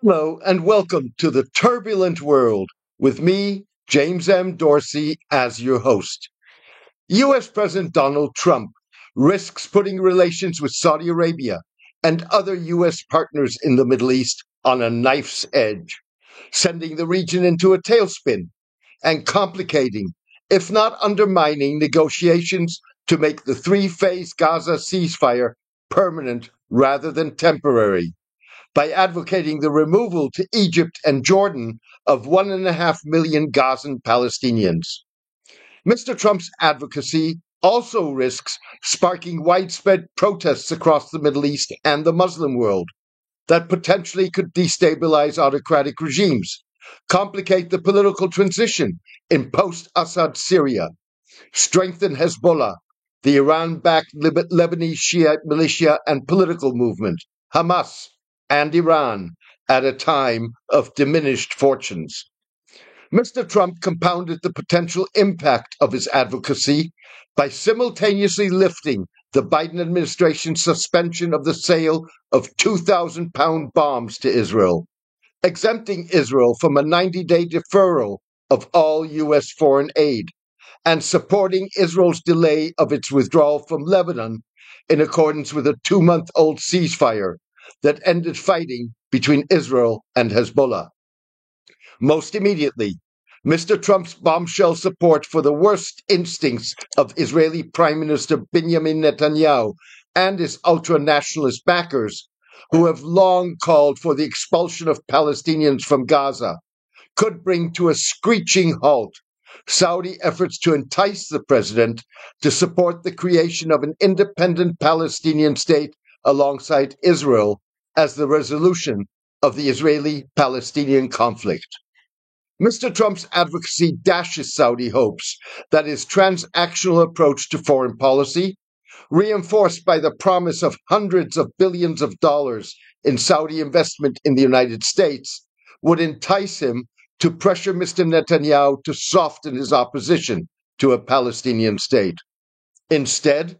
Hello and welcome to the Turbulent World with me, James M. Dorsey, as your host. US President Donald Trump risks putting relations with Saudi Arabia and other US partners in the Middle East on a knife's edge, sending the region into a tailspin and complicating, if not undermining, negotiations to make the three-phase Gaza ceasefire permanent rather than temporary by advocating the removal to Egypt and Jordan of 1.5 million Gazan Palestinians. Mr. Trump's advocacy also risks sparking widespread protests across the Middle East and the Muslim world that potentially could destabilize autocratic regimes, complicate the political transition in post-Assad Syria, strengthen Hezbollah, the Iran-backed Lebanese Shiite militia and political movement, Hamas, and Iran at a time of diminished fortunes. Mr. Trump compounded the potential impact of his advocacy by simultaneously lifting the Biden administration's suspension of the sale of 2,000-pound bombs to Israel, exempting Israel from a 90-day deferral of all U.S. foreign aid, and supporting Israel's delay of its withdrawal from Lebanon in accordance with a 2-month-old ceasefire that ended fighting between Israel and Hezbollah. Most immediately, Mr. Trump's bombshell support for the worst instincts of Israeli Prime Minister Benjamin Netanyahu and his ultra-nationalist backers, who have long called for the expulsion of Palestinians from Gaza, could bring to a screeching halt Saudi efforts to entice the president to support the creation of an independent Palestinian state alongside Israel as the resolution of the Israeli-Palestinian conflict. Mr. Trump's advocacy dashes Saudi hopes that his transactional approach to foreign policy, reinforced by the promise of hundreds of billions of dollars in Saudi investment in the United States, would entice him to pressure Mr. Netanyahu to soften his opposition to a Palestinian state. Instead,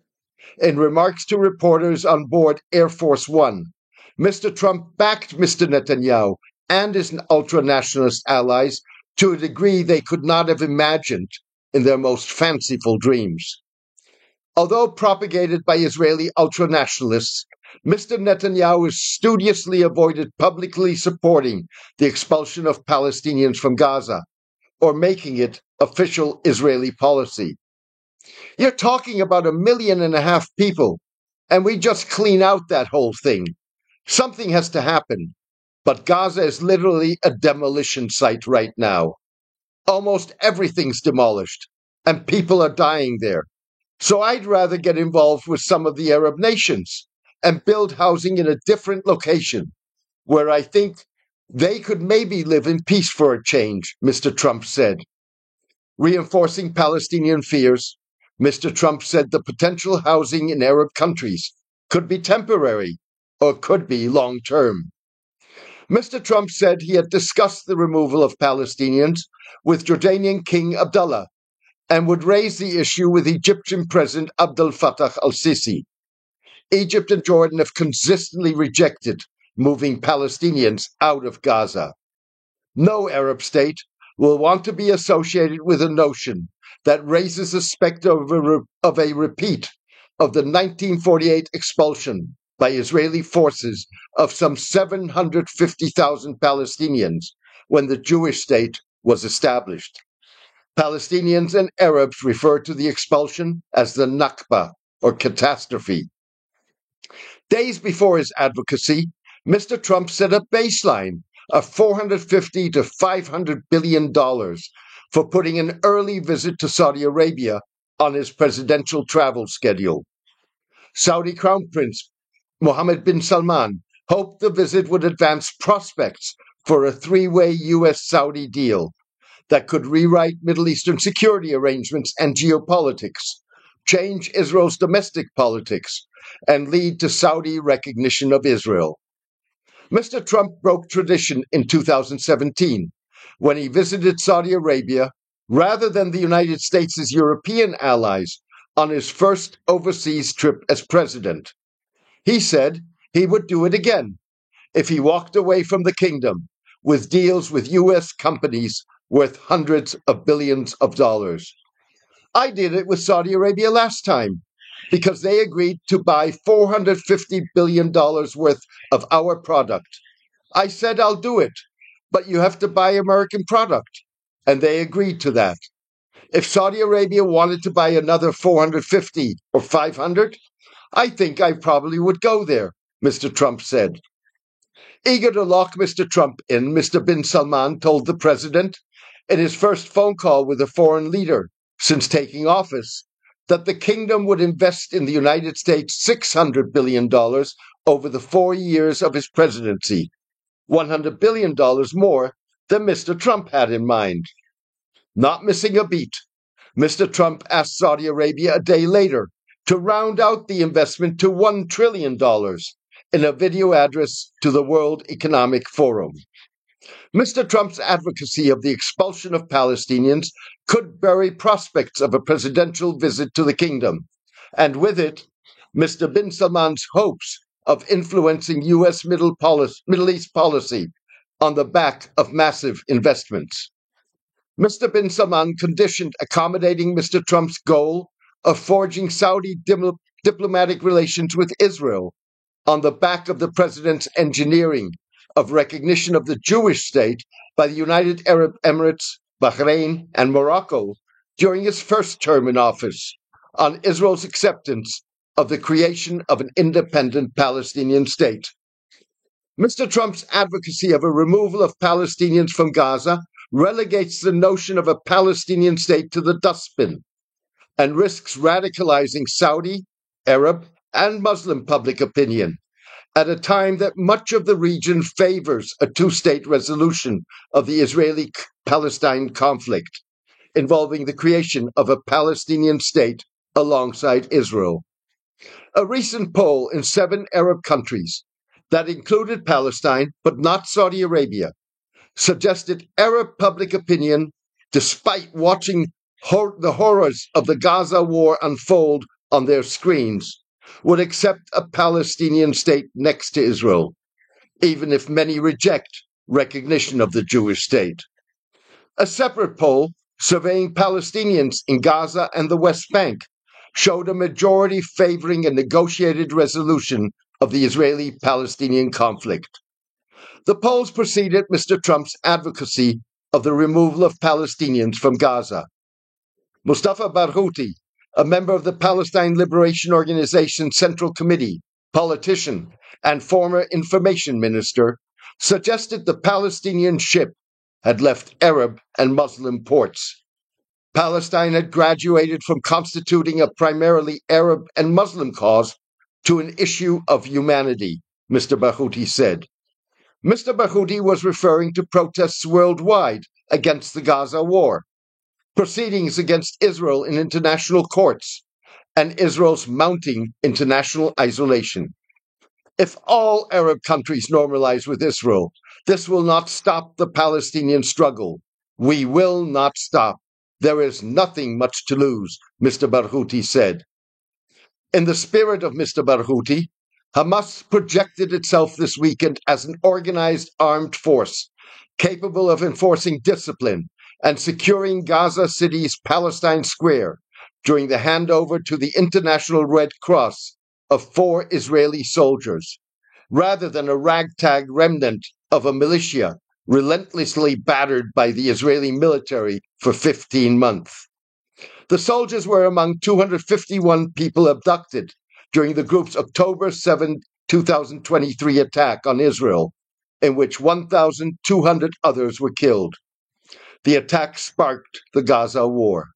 in remarks to reporters on board Air Force One, Mr. Trump backed Mr. Netanyahu and his ultra-nationalist allies to a degree they could not have imagined in their most fanciful dreams. Although propagated by Israeli ultra-nationalists, Mr. Netanyahu has studiously avoided publicly supporting the expulsion of Palestinians from Gaza or making it official Israeli policy. You're talking about 1.5 million people, and we just clean out that whole thing. Something has to happen, but Gaza is literally a demolition site right now. Almost everything's demolished, and people are dying there. So I'd rather get involved with some of the Arab nations and build housing in a different location, where I think they could maybe live in peace for a change, Mr. Trump said. Reinforcing Palestinian fears, Mr. Trump said the potential housing in Arab countries could be temporary or could be long-term. Mr. Trump said he had discussed the removal of Palestinians with Jordanian King Abdullah and would raise the issue with Egyptian President Abdel Fattah al-Sisi. Egypt and Jordan have consistently rejected moving Palestinians out of Gaza. No Arab state will want to be associated with a notion that raises the specter of a repeat of the 1948 expulsion by Israeli forces of some 750,000 Palestinians when the Jewish state was established. Palestinians and Arabs refer to the expulsion as the Nakba, or catastrophe. Days before his advocacy, Mr. Trump set a baseline of $450 to $500 billion for putting an early visit to Saudi Arabia on his presidential travel schedule. Saudi Crown Prince Mohammed bin Salman hoped the visit would advance prospects for a three-way U.S.-Saudi deal that could rewrite Middle Eastern security arrangements and geopolitics, change Israel's domestic politics, and lead to Saudi recognition of Israel. Mr. Trump broke tradition in 2017 when he visited Saudi Arabia rather than the United States' European allies on his first overseas trip as president. He said he would do it again, if he walked away from the kingdom with deals with U.S. companies worth hundreds of billions of dollars. I did it with Saudi Arabia last time because they agreed to buy $450 billion worth of our product. I said, I'll do it, but you have to buy American product. And they agreed to that. If Saudi Arabia wanted to buy another 450 or 500, I think I probably would go there, Mr. Trump said. Eager to lock Mr. Trump in, Mr. bin Salman told the president in his first phone call with a foreign leader since taking office that the kingdom would invest in the United States $600 billion over the 4 years of his presidency, $100 billion more than Mr. Trump had in mind. Not missing a beat, Mr. Trump asked Saudi Arabia a day later to round out the investment to $1 trillion in a video address to the World Economic Forum. Mr. Trump's advocacy of the expulsion of Palestinians could bury prospects of a presidential visit to the kingdom, and with it, Mr. bin Salman's hopes of influencing U.S. Middle East policy on the back of massive investments. Mr. bin Salman conditioned accommodating Mr. Trump's goal of forging Saudi diplomatic relations with Israel on the back of the president's engineering of recognition of the Jewish state by the United Arab Emirates, Bahrain, and Morocco during his first term in office on Israel's acceptance of the creation of an independent Palestinian state. Mr. Trump's advocacy of a removal of Palestinians from Gaza relegates the notion of a Palestinian state to the dustbin and risks radicalizing Saudi, Arab, and Muslim public opinion at a time that much of the region favors a two-state resolution of the Israeli-Palestine conflict, involving the creation of a Palestinian state alongside Israel. A recent poll in 7 Arab countries that included Palestine but not Saudi Arabia suggested Arab public opinion, despite watching the horrors of the Gaza war unfold on their screens, would accept a Palestinian state next to Israel, even if many reject recognition of the Jewish state. A separate poll surveying Palestinians in Gaza and the West Bank showed a majority favoring a negotiated resolution of the Israeli-Palestinian conflict. The polls preceded Mr. Trump's advocacy of the removal of Palestinians from Gaza. Mustafa Barghouti, a member of the Palestine Liberation Organization Central Committee, politician, and former information minister, suggested the Palestinian ship had left Arab and Muslim ports. Palestine had graduated from constituting a primarily Arab and Muslim cause to an issue of humanity, Mr. Barghouti said. Mr. Barghouti was referring to protests worldwide against the Gaza war, proceedings against Israel in international courts, and Israel's mounting international isolation. If all Arab countries normalize with Israel, this will not stop the Palestinian struggle. We will not stop. There is nothing much to lose, Mr. Barghouti said. In the spirit of Mr. Barghouti, Hamas projected itself this weekend as an organized armed force capable of enforcing discipline and securing Gaza City's Palestine Square during the handover to the International Red Cross of 4 Israeli soldiers, rather than a ragtag remnant of a militia relentlessly battered by the Israeli military for 15 months. The soldiers were among 251 people abducted during the group's October 7, 2023 attack on Israel, in which 1,200 others were killed. The attack sparked the Gaza war.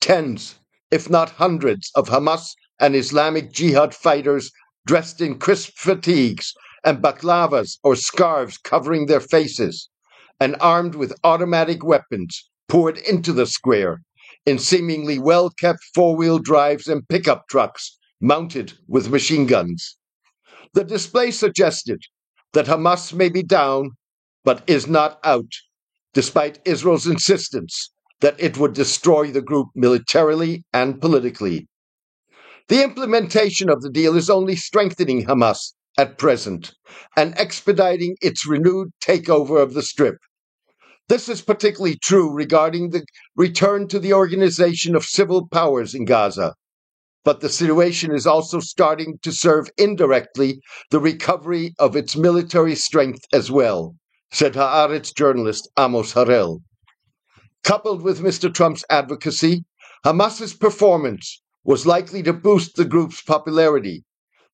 Tens, if not hundreds, of Hamas and Islamic Jihad fighters dressed in crisp fatigues and baklavas or scarves covering their faces, and armed with automatic weapons, poured into the square in seemingly well-kept four-wheel drives and pickup trucks mounted with machine guns. The display suggested that Hamas may be down, but is not out, despite Israel's insistence that it would destroy the group militarily and politically. The implementation of the deal is only strengthening Hamas at present and expediting its renewed takeover of the Strip. This is particularly true regarding the return to the organization of civil powers in Gaza. But the situation is also starting to serve indirectly the recovery of its military strength as well, said Haaretz journalist Amos Harel. Coupled with Mr. Trump's advocacy, Hamas's performance was likely to boost the group's popularity,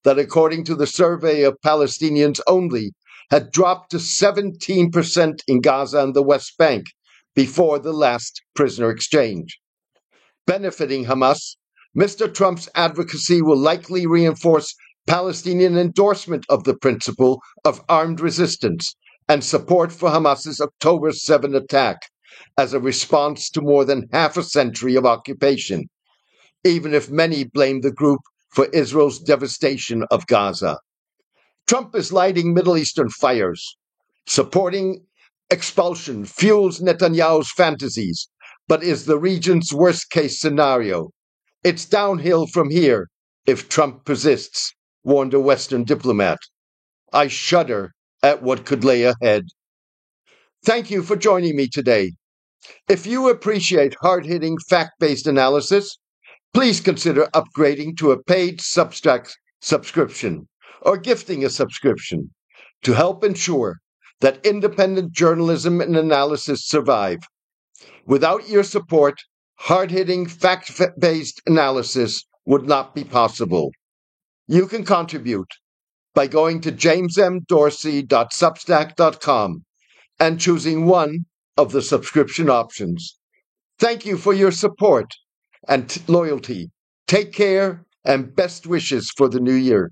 that according to the survey of Palestinians only, had dropped to 17% in Gaza and the West Bank before the last prisoner exchange. Benefiting Hamas, Mr. Trump's advocacy will likely reinforce Palestinian endorsement of the principle of armed resistance and support for Hamas's October 7 attack as a response to more than half a century of occupation, even if many blame the group for Israel's devastation of Gaza. Trump is lighting Middle Eastern fires. Supporting expulsion fuels Netanyahu's fantasies, but is the region's worst-case scenario. It's downhill from here if Trump persists, warned a Western diplomat. I shudder at what could lay ahead. Thank you for joining me today. If you appreciate hard-hitting, fact-based analysis, please consider upgrading to a paid Substack subscription or gifting a subscription to help ensure that independent journalism and analysis survive. Without your support, hard-hitting, fact-based analysis would not be possible. You can contribute by going to jamesmdorsey.substack.com and choosing one of the subscription options. Thank you for your support and loyalty. Take care and best wishes for the new year.